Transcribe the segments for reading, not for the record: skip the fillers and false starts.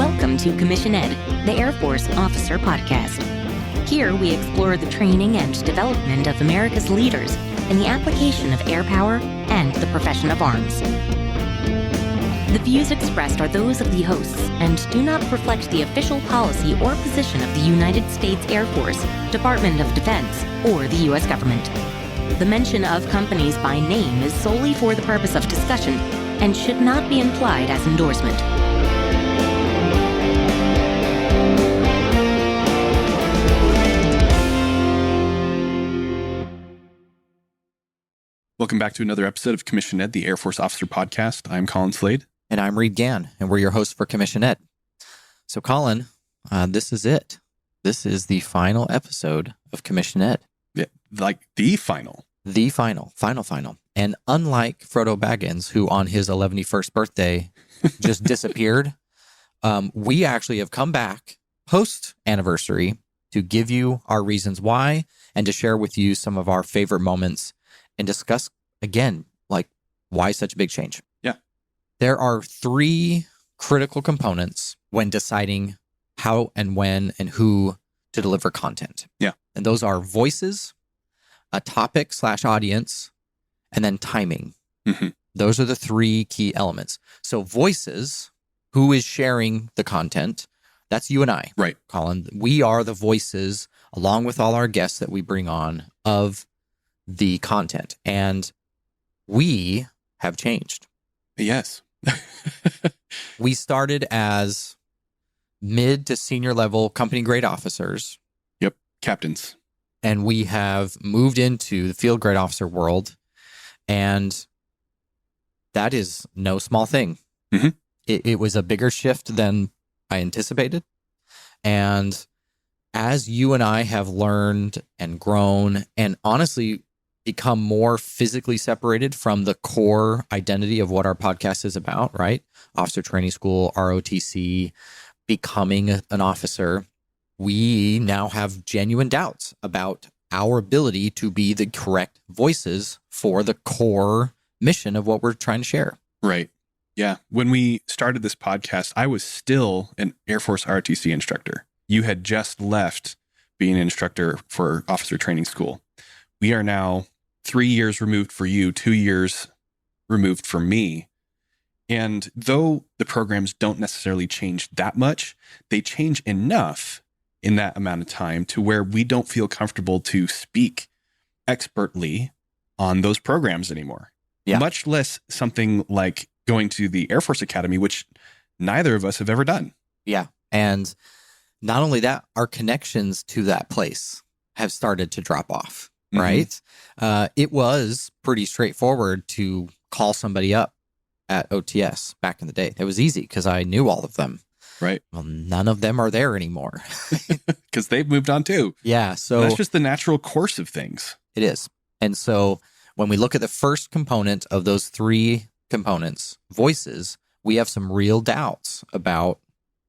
Welcome to CommissionED, the Air Force Officer Podcast. Here we explore the training and development of America's leaders in the application of air power and the profession of arms. The views expressed are those of the hosts and do not reflect the official policy or position of the United States Air Force, Department of Defense, or the U.S. government. The mention of companies by name is solely for the purpose of discussion and should not be implied as endorsement. Welcome back to another episode of CommissionED, the Air Force Officer Podcast. I'm Colin Slade. And I'm Reed Gann, and we're your hosts for CommissionED. So, Colin, this is it. This is the final episode of CommissionED. Yeah, like the final. The final. And unlike Frodo Baggins, who on his 111st birthday just disappeared, we actually have come back post-anniversary to give you our reasons why and to share with you some of our favorite moments and discuss, again, like, why such a big change? Yeah. There are three critical components when deciding how and when and who to deliver content. Yeah. And those are voices, a topic/audience, and then timing. Mm-hmm. Those are the three key elements. So voices, who is sharing the content? That's you and I. Right. Colin. We are the voices, along with all our guests that we bring on, of the content, and we have changed. Yes. We started as mid to senior level company grade officers. Yep. Captains. And we have moved into the field grade officer world, and that is no small thing. Mm-hmm. It was a bigger shift than I anticipated. And as you and I have learned and grown and honestly become more physically separated from the core identity of what our podcast is about, right? Officer Training School, ROTC, becoming an officer, we now have genuine doubts about our ability to be the correct voices for the core mission of what we're trying to share. Right. Yeah. When we started this podcast, I was still an Air Force ROTC instructor. You had just left being an instructor for Officer Training School. We are now 3 years removed for you, 2 years removed for me. And though the programs don't necessarily change that much, they change enough in that amount of time to where we don't feel comfortable to speak expertly on those programs anymore. Yeah. Much less something like going to the Air Force Academy, which neither of us have ever done. Yeah. And not only that, our connections to that place have started to drop off, right? It was pretty straightforward to call somebody up at OTS back in the day. It was easy because I knew all of them. Right. Well, none of them are there anymore. Because they've moved on too. Yeah. So that's just the natural course of things. It is. And so when we look at the first component of those three components, voices, we have some real doubts about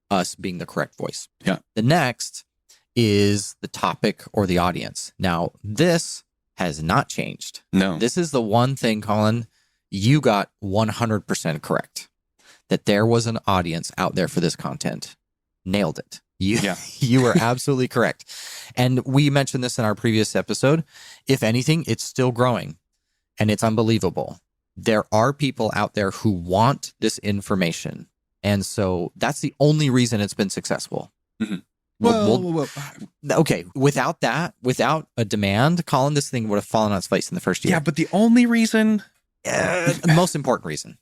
us being the correct voice. Yeah. The next is the topic or the audience. Now, this has not changed. No. This is the one thing, Colin, you got 100% correct. That there was an audience out there for this content. Nailed it. You were absolutely correct. And we mentioned this in our previous episode. If anything, it's still growing and it's unbelievable. There are people out there who want this information. And so that's the only reason it's been successful. Mm-hmm. Well, okay. Without that, without a demand, Colin, this thing would have fallen on its face in the first year. Yeah, but the only reason... the most important reason.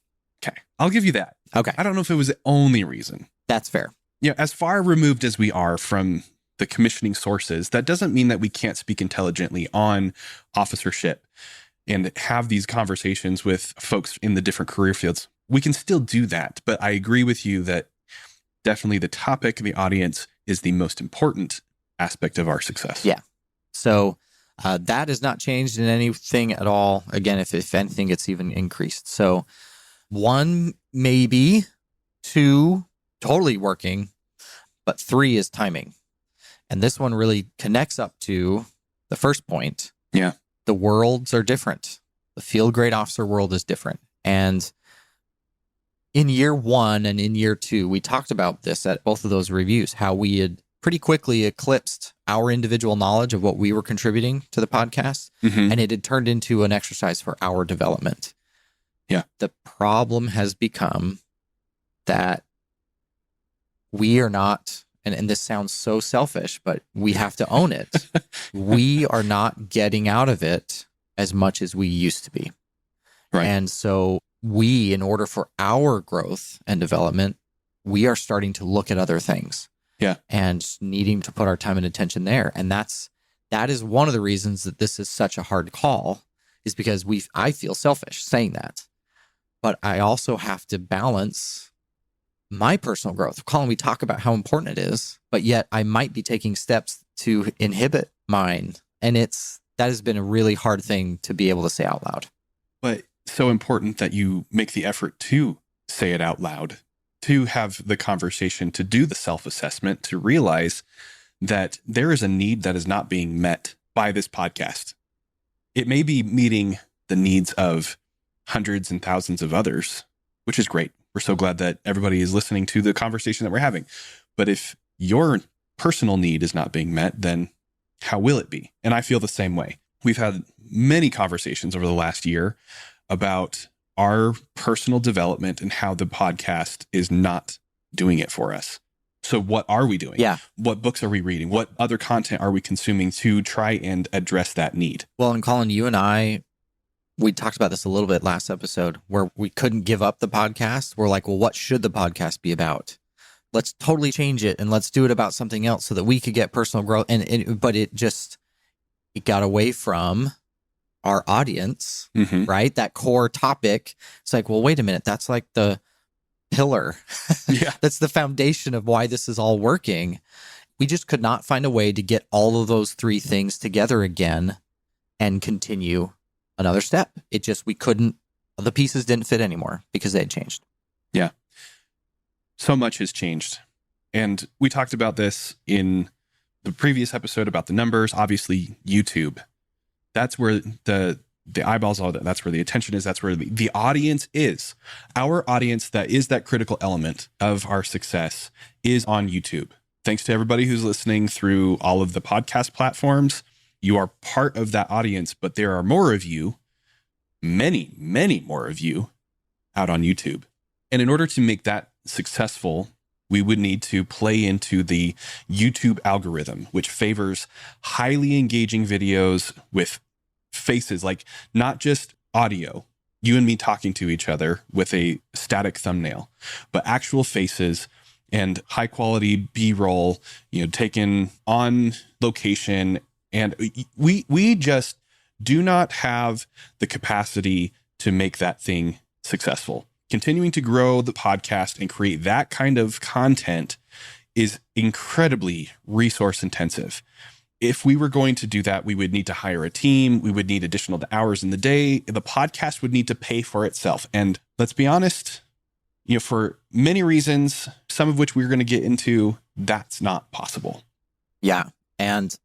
Okay, I'll give you that. Okay. I don't know if it was the only reason. That's fair. Yeah, as far removed as we are from the commissioning sources, that doesn't mean that we can't speak intelligently on officership and have these conversations with folks in the different career fields. We can still do that, but I agree with you that definitely the topic, the audience, is the most important aspect of our success. Yeah. So that has not changed in anything at all. Again, if anything, it's even increased. So 1, maybe 2, totally working, but 3 is timing. And this one really connects up to the first point. Yeah. The worlds are different. The field grade officer world is different. And in year 1 and in year 2, we talked about this at both of those reviews, how we had pretty quickly eclipsed our individual knowledge of what we were contributing to the podcast, and it had turned into an exercise for our development. Yeah. The problem has become that we are not, and this sounds so selfish, but we have to own it. We are not getting out of it as much as we used to be. Right. And so we, in order for our growth and development, we are starting to look at other things. Yeah. And needing to put our time and attention there. And that is one of the reasons that this is such a hard call, is because I feel selfish saying that. But I also have to balance my personal growth. Colin, we talk about how important it is, but yet I might be taking steps to inhibit mine. And that has been a really hard thing to be able to say out loud. But so important that you make the effort to say it out loud, to have the conversation, to do the self-assessment, to realize that there is a need that is not being met by this podcast. It may be meeting the needs of hundreds and thousands of others, which is great. We're so glad that everybody is listening to the conversation that we're having. But if your personal need is not being met, then how will it be? And I feel the same way. We've had many conversations over the last year about our personal development and how the podcast is not doing it for us. So what are we doing? Yeah. What books are we reading? What other content are we consuming to try and address that need? Well, and Colin, you and I, we talked about this a little bit last episode, where we couldn't give up the podcast. We're like, well, what should the podcast be about? Let's totally change it and let's do it about something else so that we could get personal growth. But it got away from our audience, right? That core topic. It's like, well, wait a minute. That's like the pillar. Yeah. That's the foundation of why this is all working. We just could not find a way to get all of those 3 things together again and continue another step. We couldn't, the pieces didn't fit anymore because they had changed. Yeah. So much has changed. And we talked about this in the previous episode about the numbers. Obviously, YouTube. That's where the eyeballs are. That's where the attention is. That's where the audience is. Our audience, that is that critical element of our success, is on YouTube. Thanks to everybody who's listening through all of the podcast platforms. You are part of that audience, but there are more of you, many, many more of you out on YouTube. And in order to make that successful, we would need to play into the YouTube algorithm, which favors highly engaging videos with faces, like not just audio, you and me talking to each other with a static thumbnail, but actual faces and high quality B-roll, taken on location. And we just do not have the capacity to make that thing successful. Continuing to grow the podcast and create that kind of content is incredibly resource intensive. If we were going to do that, we would need to hire a team. We would need additional hours in the day. The podcast would need to pay for itself. And let's be honest, for many reasons, some of which we're going to get into, that's not possible. Yeah. And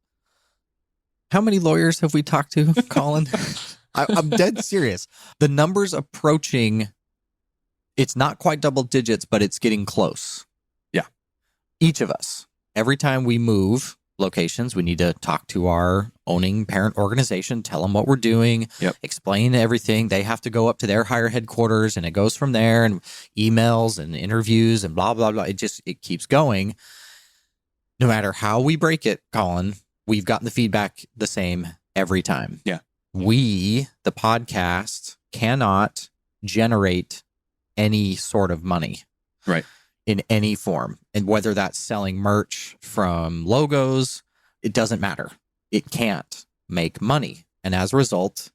how many lawyers have we talked to, Colin? I'm dead serious. The numbers approaching, it's not quite double digits, but it's getting close. Yeah. Each of us, every time we move locations, we need to talk to our owning parent organization, tell them what we're doing, explain everything. They have to go up to their higher headquarters, and it goes from there, and emails and interviews and blah, blah, blah. It keeps going. No matter how we break it, Colin, we've gotten the feedback the same every time. Yeah. We, the podcast, cannot generate any sort of money. Right. In any form. And whether that's selling merch from logos, it doesn't matter. It can't make money. And as a result,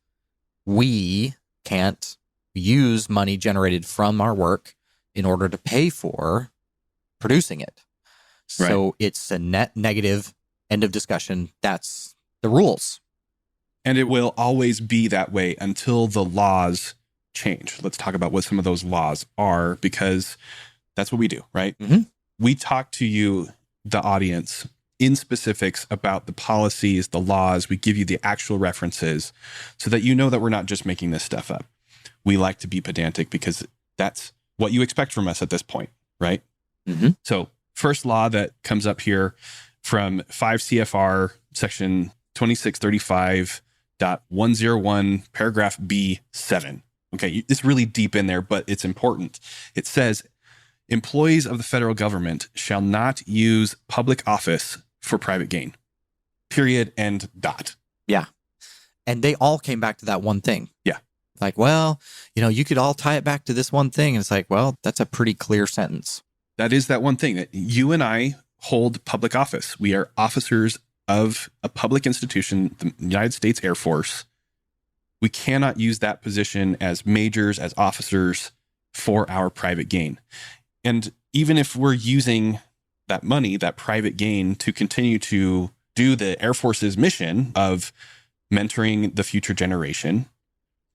we can't use money generated from our work in order to pay for producing it. Right. So it's a net negative, end of discussion. That's the rules. And it will always be that way until the laws change. Let's talk about what some of those laws are, because that's what we do, right? Mm-hmm. We talk to you, the audience, in specifics about the policies, the laws. We give you the actual references so that you know that we're not just making this stuff up. We like to be pedantic because that's what you expect from us at this point, right? Mm-hmm. So first law that comes up here from 5 CFR section 2635.101 paragraph B7. Okay, it's really deep in there, but it's important. It says, employees of the federal government shall not use public office for private gain. Period and dot. Yeah. And they all came back to that one thing. Yeah. Like, well, you could all tie it back to this one thing. And it's like, well, that's a pretty clear sentence. That is that one thing that you and I hold public office. We are officers of a public institution, the United States Air Force. We cannot use that position as majors, as officers for our private gain. And even if we're using that money, that private gain, to continue to do the Air Force's mission of mentoring the future generation,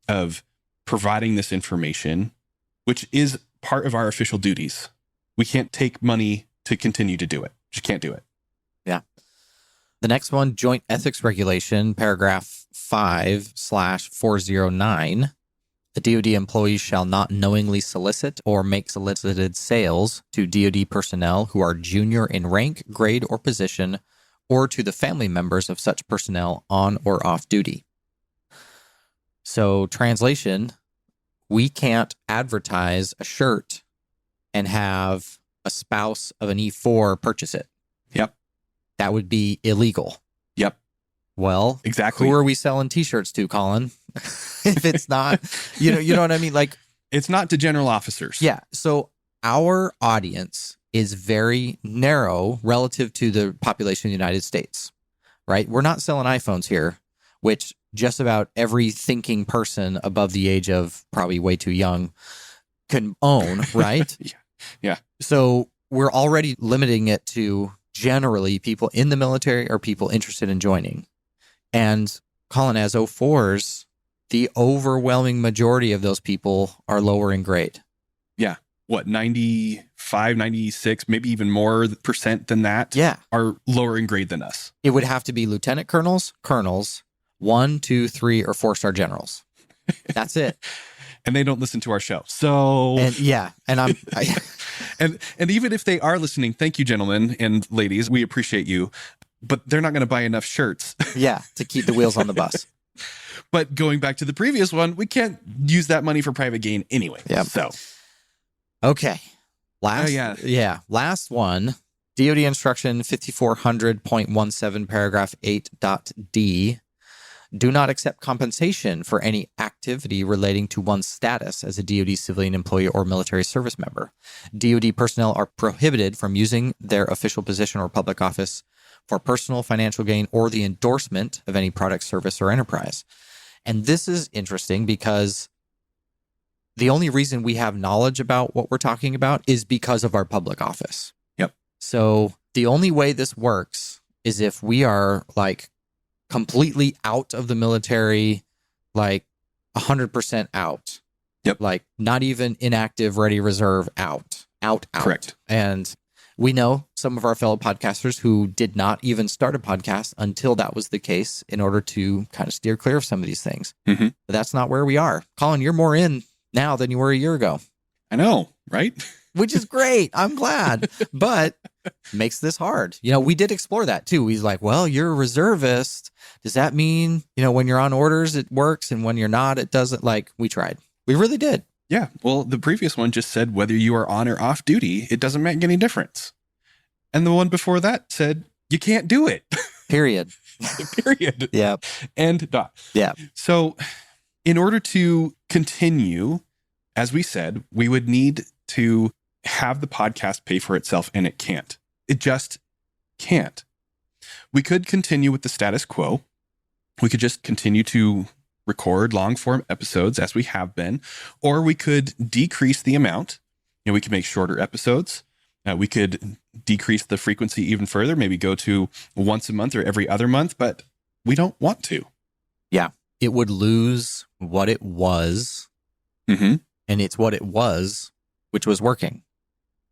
of providing this information, which is part of our official duties, we can't take money to continue to do it. Just can't do it. Yeah. The next one, Joint Ethics Regulation, paragraph 5/409. A DoD employee shall not knowingly solicit or make solicited sales to DoD personnel who are junior in rank, grade, or position, or to the family members of such personnel on or off duty. So, translation, we can't advertise a shirt and have a spouse of an E4 purchase it. Yep. That would be illegal. Yep. Well, exactly. Who are we selling T-shirts to, Colin? If it's not, you know what I mean? Like, it's not to general officers. Yeah. So our audience is very narrow relative to the population of the United States, right? We're not selling iPhones here, which just about every thinking person above the age of probably way too young can own, right? Yeah. So we're already limiting it to generally people in the military or people interested in joining. And Colin, as 04s, the overwhelming majority of those people are lower in grade. Yeah. What, 95, 96, maybe even more percent than that? Yeah. Are lower in grade than us. It would have to be lieutenant colonels, 1, 2, 3, or 4-star generals. That's it. And they don't listen to our show. So, and and even if they are listening, thank you, gentlemen and ladies. We appreciate you, but they're not going to buy enough shirts. Yeah, to keep the wheels on the bus. But going back to the previous one, we can't use that money for private gain anyway. Yeah. So, okay. Last one. DoD Instruction 5400.17, paragraph 8.d. Do not accept compensation for any activity relating to one's status as a DoD civilian employee or military service member. DoD personnel are prohibited from using their official position or public office for personal financial gain or the endorsement of any product, service, or enterprise. And this is interesting because the only reason we have knowledge about what we're talking about is because of our public office. Yep. So the only way this works is if we are like completely out of the military, like 100% out. Yep. Like not even inactive, ready, reserve, out. Correct. And we know some of our fellow podcasters who did not even start a podcast until that was the case in order to kind of steer clear of some of these things. Mm-hmm. But that's not where we are. Colin, you're more in now than you were a year ago. I know, right? Which is great. I'm glad. But makes this hard. We did explore that too. He's like, well, you're a reservist. Does that mean, when you're on orders, it works, and when you're not, it doesn't? Like, we tried. We really did. Yeah. Well, the previous one just said whether you are on or off duty, it doesn't make any difference. And the one before that said you can't do it. Period. Period. Yeah. And dot. Yeah. So in order to continue, as we said, we would need to have the podcast pay for itself, and it can't. It just can't. We could continue with the status quo. We could just continue to record long form episodes as we have been, or we could decrease the amount. We could make shorter episodes. We could decrease the frequency even further, maybe go to once a month or every other month, but we don't want to. Yeah. It would lose what it was. Mm-hmm. And it's what it was, which was working.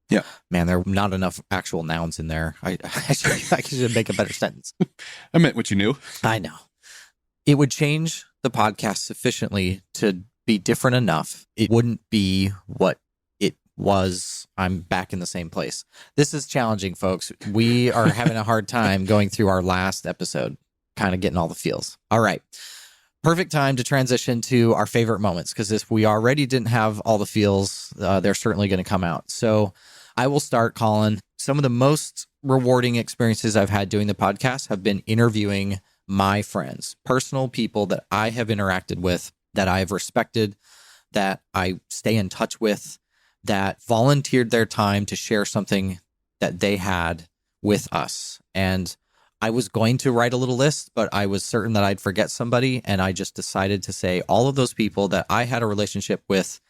Yeah. Man, there are not enough actual nouns in there. I should make a better sentence. I meant what you knew. I know. It would change the podcast sufficiently to be different enough. It wouldn't be what it was I'm back in the same place. This is challenging, folks. We are having a hard time going through our last episode, kind of getting all the feels. All right. Perfect time to transition to our favorite moments, because if we already didn't have all the feels, they're certainly going to come out. So I will start, Colin. Some of the most rewarding experiences I've had doing the podcast have been interviewing my friends, personal people that I have interacted with, that I have respected, that I stay in touch with, that volunteered their time to share something that they had with us. And I was going to write a little list, but I was certain that I'd forget somebody. And I just decided to say all of those people that I had a relationship with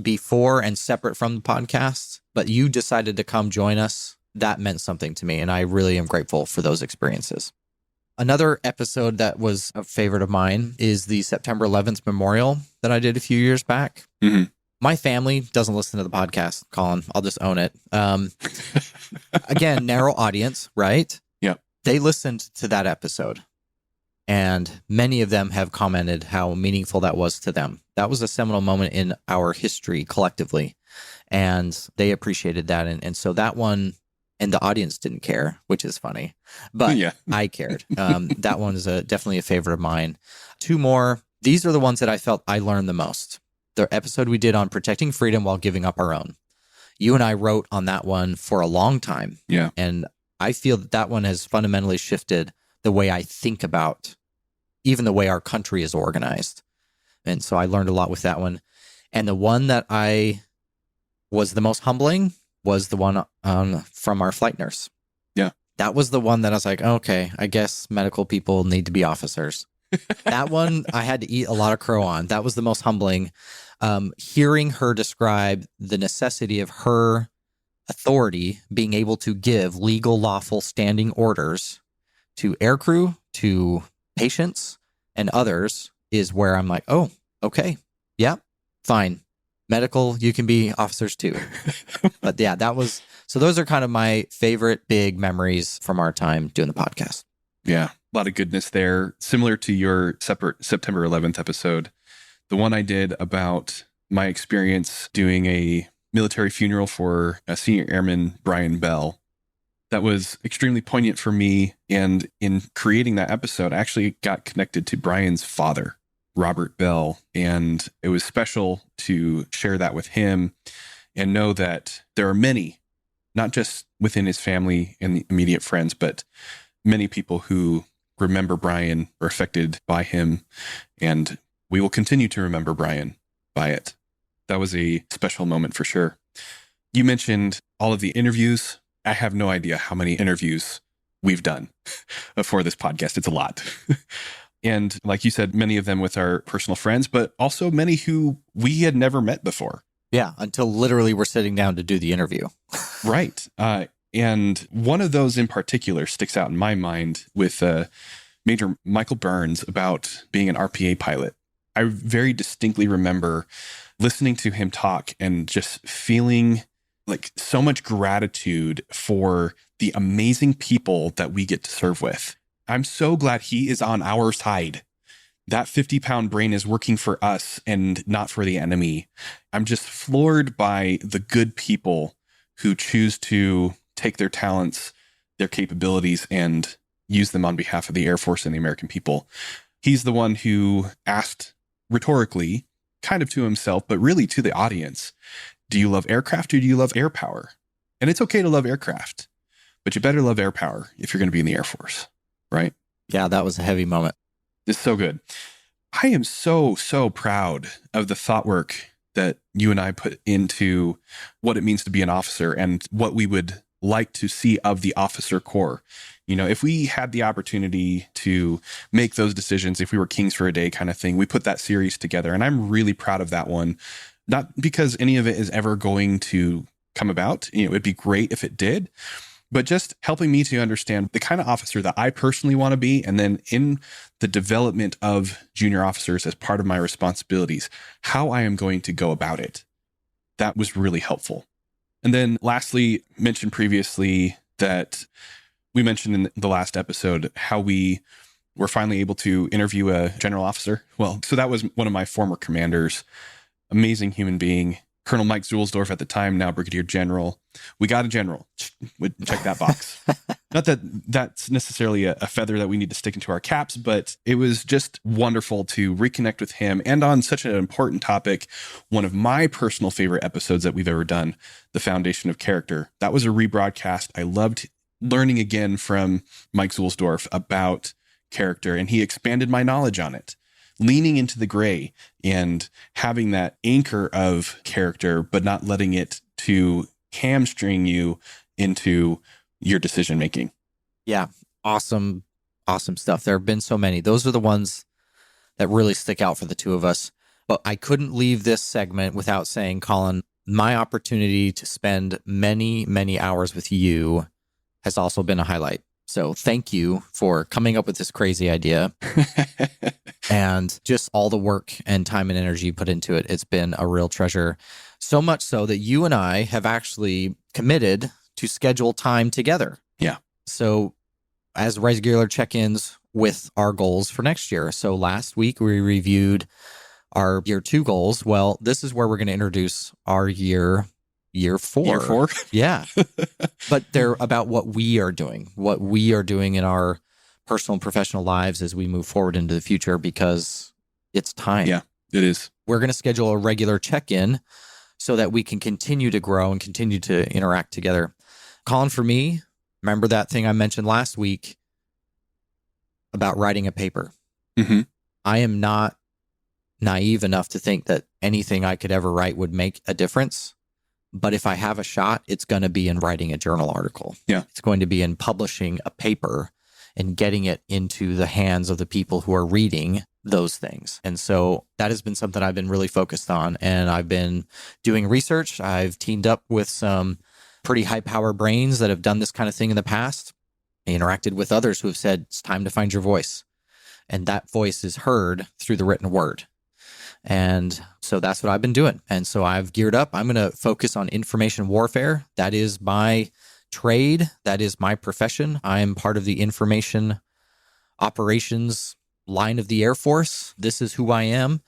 before and separate from the podcast, but you decided to come join us. That meant something to me. And I really am grateful for those experiences. Another episode that was a favorite of mine is the September 11th memorial that I did a few years back. Mm-hmm. My family doesn't listen to the podcast, Colin. I'll just own it. Again, narrow audience, right? Yeah. They listened to that episode, and many of them have commented how meaningful that was to them. That was a seminal moment in our history collectively, and they appreciated that. And so that one, and the audience didn't care, which is funny, but yeah. I cared. That one is definitely a favorite of mine. Two more. These are the ones that I felt I learned the most. The episode we did on protecting freedom while giving up our own. You and I wrote on that one for a long time. Yeah. And I feel that one has fundamentally shifted the way I think about even the way our country is organized. And so I learned a lot with that one. And the one that I was the most humbling was the one from our flight nurse. Yeah. That was the one that I was like, okay, I guess medical people need to be officers. That one I had to eat a lot of crow on. That was the most humbling. Hearing her describe the necessity of her authority being able to give legal, lawful standing orders to aircrew, to patients, and others is where I'm like, oh, okay, yeah, fine. Medical, you can be officers too. But yeah, so those are kind of my favorite big memories from our time doing the podcast. Yeah, a lot of goodness there. Similar to your separate September 11th episode, the one I did about my experience doing a military funeral for a senior airman, Brian Bell. That was extremely poignant for me. And in creating that episode, I actually got connected to Brian's father, Robert Bell. And it was special to share that with him and know that there are many, not just within his family and the immediate friends, but many people who remember Brian, were affected by him, and we will continue to remember Brian by it. That was a special moment for sure. You mentioned all of the interviews. I have no idea how many interviews we've done for this podcast. It's a lot. And like you said, many of them with our personal friends, but also many who we had never met before. Yeah, until literally we're sitting down to do the interview. Right. And one of those in particular sticks out in my mind with Major Michael Burns about being an RPA pilot. I very distinctly remember listening to him talk and just feeling like so much gratitude for the amazing people that we get to serve with. I'm so glad he is on our side. That 50-pound brain is working for us and not for the enemy. I'm just floored by the good people who choose to take their talents, their capabilities, and use them on behalf of the Air Force and the American people. He's the one who asked rhetorically, kind of to himself, but really to the audience, do you love aircraft or do you love air power? And it's okay to love aircraft, but you better love air power if you're going to be in the Air Force, right? Yeah, that was a heavy moment. It's so good. I am so proud of the thought work that you and I put into what it means to be an officer and what we would like to see of the officer corps. You know, if we had the opportunity to make those decisions, if we were kings for a day kind of thing, we put that series together. And I'm really proud of that one. Not because any of it is ever going to come about. You know, it'd be great if it did, but just helping me to understand the kind of officer that I personally want to be. And then in the development of junior officers as part of my responsibilities, how I am going to go about it. That was really helpful. And then lastly, mentioned previously that we mentioned in the last episode how we were finally able to interview a general officer. Well, so that was one of my former commanders, amazing human being, Colonel Mike Zuhlsdorf at the time, now Brigadier General. We got a general. Check that box. Not that that's necessarily a feather that we need to stick into our caps, but it was just wonderful to reconnect with him and on such an important topic. One of my personal favorite episodes that we've ever done, The Foundation of Character. That was a rebroadcast. I loved learning again from Mike Zuhlsdorf about character, and he expanded my knowledge on it. Leaning into the gray and having that anchor of character, but not letting it to hamstring you into your decision making. Yeah. Awesome stuff. There have been so many. Those are the ones that really stick out for the two of us. But I couldn't leave this segment without saying, Colin, my opportunity to spend many, many hours with you has also been a highlight. So thank you for coming up with this crazy idea and just all the work and time and energy you put into it. It's been a real treasure. So much so that you and I have actually committed to schedule time together. Yeah. So as regular check-ins with our goals for next year. So last week we reviewed our year 2 goals. Well, this is where we're going to introduce our year 4. Year 4? Yeah. But they're about what we are doing in our personal and professional lives as we move forward into the future, because it's time. Yeah, it is. We're going to schedule a regular check-in so that we can continue to grow and continue to interact together. Colin, for me, remember that thing I mentioned last week about writing a paper? Mm-hmm. I am not naive enough to think that anything I could ever write would make a difference. But if I have a shot, it's going to be in writing a journal article. Yeah. It's going to be in publishing a paper and getting it into the hands of the people who are reading those things. And so that has been something I've been really focused on. And I've been doing research. I've teamed up with some pretty high power brains that have done this kind of thing in the past. I interacted with others who have said, it's time to find your voice. And that voice is heard through the written word. And so that's what I've been doing. And so I've geared up. I'm going to focus on information warfare. That is my trade. That is my profession. I am part of the information operations line of the Air Force. This is who I am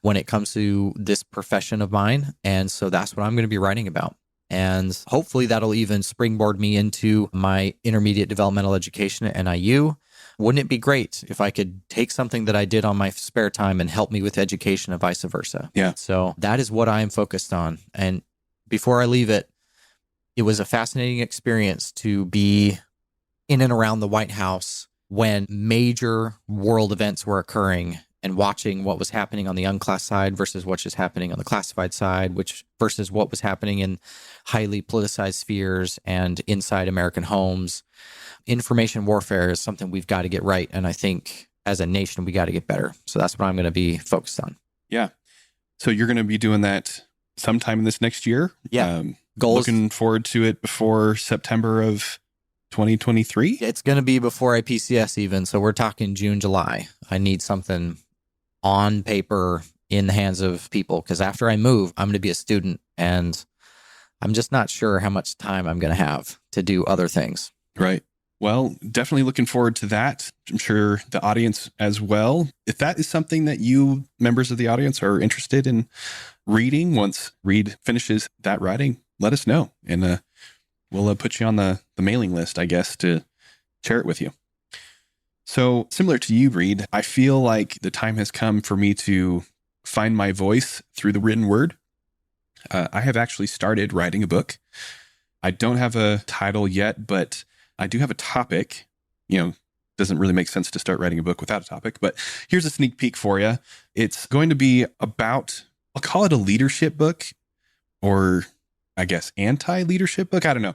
when it comes to this profession of mine. And so that's what I'm going to be writing about. And hopefully that'll even springboard me into my intermediate developmental education at NIU. Wouldn't it be great if I could take something that I did on my spare time and help me with education and vice versa? Yeah. So that is what I am focused on. And before I leave it, it was a fascinating experience to be in and around the White House when major world events were occurring and watching what was happening on the unclassified side versus what was happening on the classified side, which versus what was happening in highly politicized spheres and inside American homes. Information warfare is something we've got to get right. And I think as a nation, we got to get better. So that's what I'm going to be focused on. Yeah. So you're going to be doing that sometime in this next year? Yeah. Goals. Looking forward to it before September of 2023? It's going to be before IPCS even. So we're talking June, July. I need something on paper in the hands of people, because after I move, I'm going to be a student and I'm just not sure how much time I'm going to have to do other things. Right. Well, definitely looking forward to that. I'm sure the audience as well. If that is something that you members of the audience are interested in reading, once Reed finishes that writing, let us know. And we'll put you on the mailing list, I guess, to share it with you. So similar to you, Reed, I feel like the time has come for me to find my voice through the written word. I have actually started writing a book. I don't have a title yet, but I do have a topic. Doesn't really make sense to start writing a book without a topic, but here's a sneak peek for you. It's going to be about, I'll call it a leadership book, or I guess anti-leadership book. I don't know.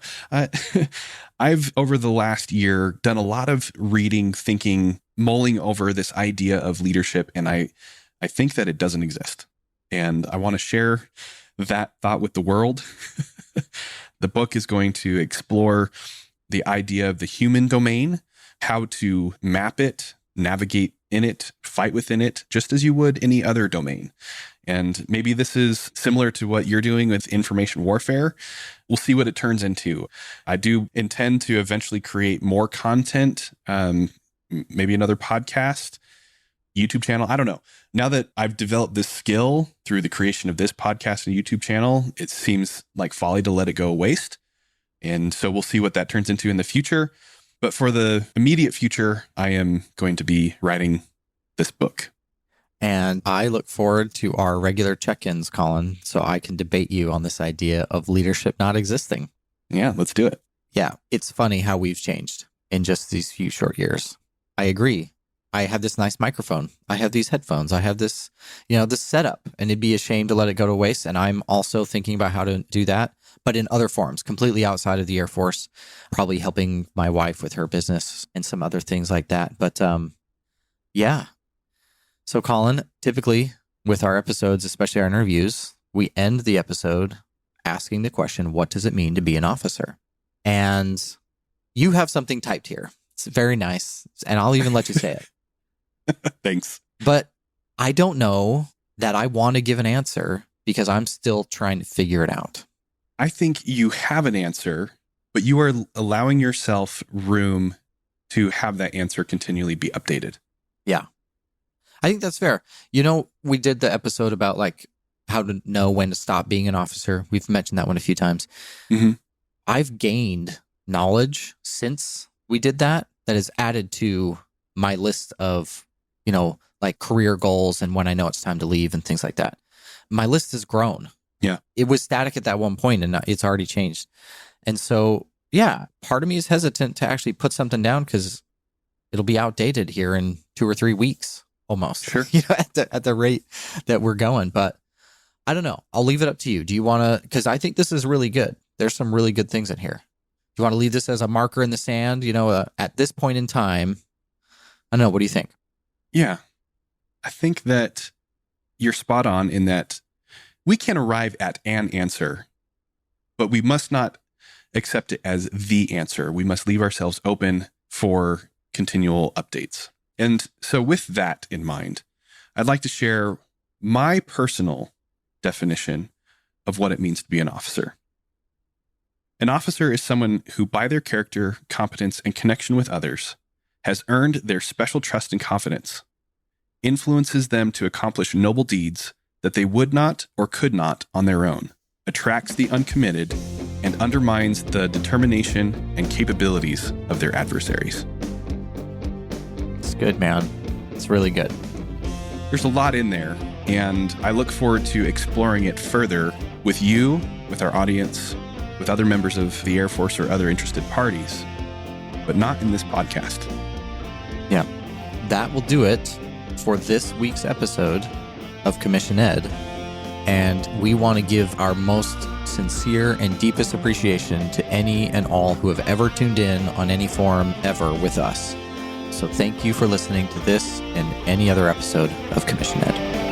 I've, over the last year, done a lot of reading, thinking, mulling over this idea of leadership, and I think that it doesn't exist. And I want to share that thought with the world. The book is going to explore the idea of the human domain, how to map it, navigate in it, fight within it, just as you would any other domain. And maybe this is similar to what you're doing with information warfare. We'll see what it turns into. I do intend to eventually create more content, maybe another podcast, YouTube channel. I don't know. Now that I've developed this skill through the creation of this podcast and YouTube channel, it seems like folly to let it go waste. And so we'll see what that turns into in the future. But for the immediate future, I am going to be writing this book. And I look forward to our regular check-ins, Colin, so I can debate you on this idea of leadership not existing. Yeah, let's do it. Yeah, it's funny how we've changed in just these few short years. I agree. I have this nice microphone. I have these headphones. I have this, this setup, and it'd be a shame to let it go to waste. And I'm also thinking about how to do that, but in other forms, completely outside of the Air Force, probably helping my wife with her business and some other things like that. But yeah. So Colin, typically with our episodes, especially our interviews, we end the episode asking the question, what does it mean to be an officer? And you have something typed here. It's very nice. And I'll even let you say it. Thanks. But I don't know that I want to give an answer because I'm still trying to figure it out. I think you have an answer, but you are allowing yourself room to have that answer continually be updated. Yeah. I think that's fair. We did the episode about like how to know when to stop being an officer. We've mentioned that one a few times. Mm-hmm. I've gained knowledge since we did that is added to my list of, like career goals and when I know it's time to leave and things like that. My list has grown. Yeah. It was static at that one point and it's already changed. And so, yeah, part of me is hesitant to actually put something down because it'll be outdated here in 2 or 3 weeks almost. Sure. At the rate that we're going. But I don't know. I'll leave it up to you. Do you want to, because I think this is really good. There's some really good things in here. Do you want to leave this as a marker in the sand? At this point in time, I don't know. What do you think? Yeah. I think that you're spot on in that we can arrive at an answer, but we must not accept it as the answer. We must leave ourselves open for continual updates. And so with that in mind, I'd like to share my personal definition of what it means to be an officer. An officer is someone who, by their character, competence, and connection with others, has earned their special trust and confidence, influences them to accomplish noble deeds that they would not or could not on their own, attracts the uncommitted, and undermines the determination and capabilities of their adversaries. It's good, man. It's really good. There's a lot in there, and I look forward to exploring it further with you, with our audience, with other members of the Air Force or other interested parties, but not in this podcast. Yeah, that will do it for this week's episode of CommissionED. And we want to give our most sincere and deepest appreciation to any and all who have ever tuned in on any forum ever with us. So thank you for listening to this and any other episode of CommissionED.